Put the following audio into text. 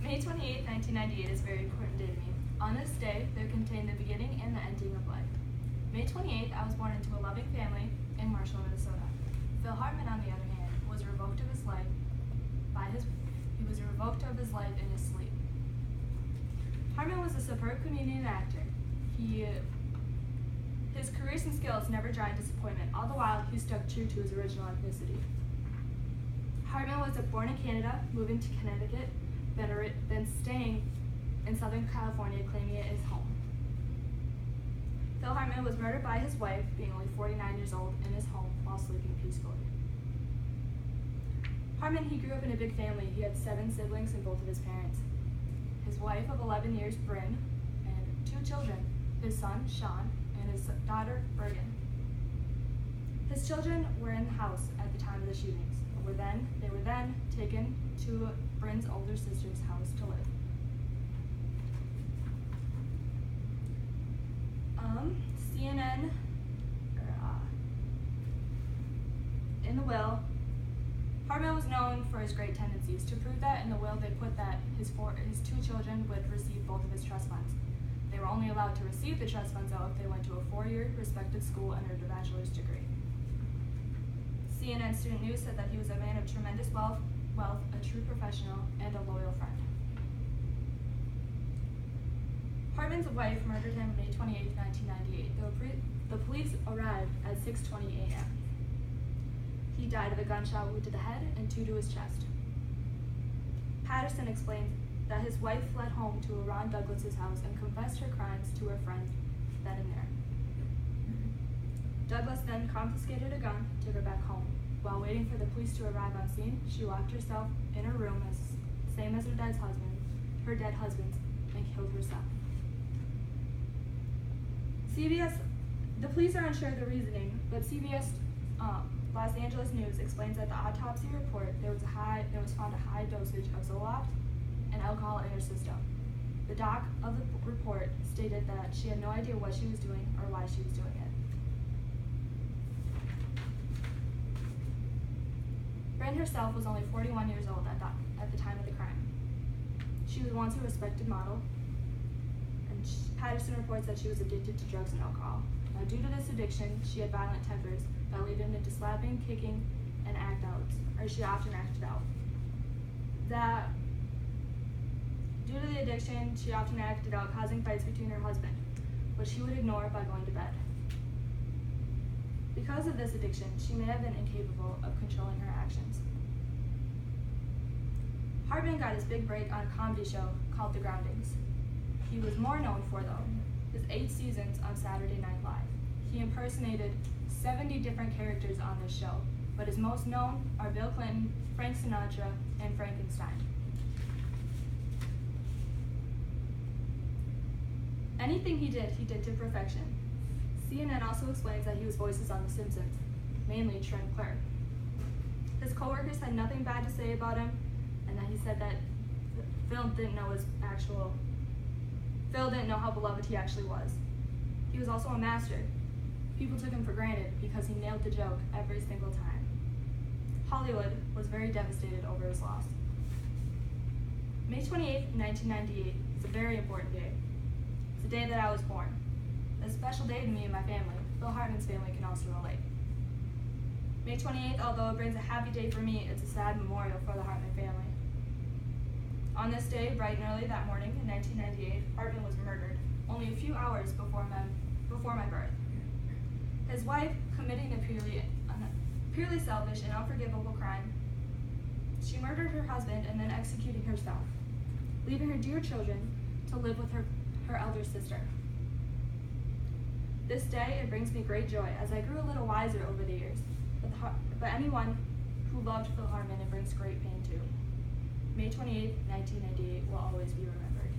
May 28, 1998 is a very important day to me. On this day, there contained the beginning and the ending of life. May 28th, I was born into a loving family in Marshall, Minnesota. Phil Hartman, on the other hand, was revoked of his life in his sleep. Hartman was a superb comedian and actor. His careers and skills never dried disappointment. All the while, he stuck true to his original ethnicity. Hartman was born in Canada, moving to Connecticut, then staying in Southern California, claiming it as home. Phil Hartman was murdered by his wife, being only 49 years old, in his home while sleeping peacefully. Hartman, he grew up in a big family. He had 7 siblings and both of his parents. His wife of 11 years, Bryn, and 2 children, his son, Sean, and his daughter, Bergen. His children were in the house at the time of the shootings. They were then taken to Bryn's older sister's house to live. CNN, in the will, Hartman was known for his great tendencies. To prove that, in the will they put that his 2 children would receive both of his trust funds. They were only allowed to receive the trust funds though if they went to a 4-year respected school and earned a bachelor's degree. CNN Student News said that he was a man of tremendous wealth, a true professional, and a loyal friend. Hartman's wife murdered him May 28, 1998. The police arrived at 6:20 a.m. He died of a gunshot wound to the head and 2 to his chest. Patterson explained that his wife fled home to Ron Douglas's house and confessed her crimes to her friend then and there. Douglas then confiscated a gun, took her back home. While waiting for the police to arrive on scene, she locked herself in her room, same as her dead husband, and killed herself. The police are unsure of the reasoning, but CBS Los Angeles News explains that the autopsy report there was found a high dosage of Zoloft and alcohol in her system. The doc of the report stated that she had no idea what she was doing or why she was doing it. Bryn herself was only 41 years old at the time of the crime. She was once a respected model, and Patterson reports that she was addicted to drugs and alcohol. Now, due to this addiction, she had violent tempers that led into slapping, kicking, and she often acted out. Due to the addiction, she often acted out, causing fights between her husband, which he would ignore by going to bed. Because of this addiction, she may have been incapable of controlling her actions. Hartman got his big break on a comedy show called The Groundings. He was more known for, his 8 seasons on Saturday Night Live. He impersonated 70 different characters on this show, but his most known are Bill Clinton, Frank Sinatra, and Frankenstein. Anything he did to perfection. CNN also explains that he was voices on The Simpsons, mainly Trent Clark. His coworkers had nothing bad to say about him, and that he said that Phil didn't know how beloved he actually was. He was also a master. People took him for granted because he nailed the joke every single time. Hollywood was very devastated over his loss. May 28, 1998 is a very important day. It's the day that I was born. It's a special day to me and my family. Phil Hartman's family can also relate. May 28th, although it brings a happy day for me, it's a sad memorial for the Hartman family. On this day, bright and early that morning in 1998, Hartman was murdered, only a few hours before my birth. His wife, committing a purely selfish and unforgivable crime, she murdered her husband and then executing herself, leaving her dear children to live with her elder sister. This day, it brings me great joy, as I grew a little wiser over the years. But anyone who loved Phil Hartman, it brings great pain too. May 28, 1998 will always be remembered.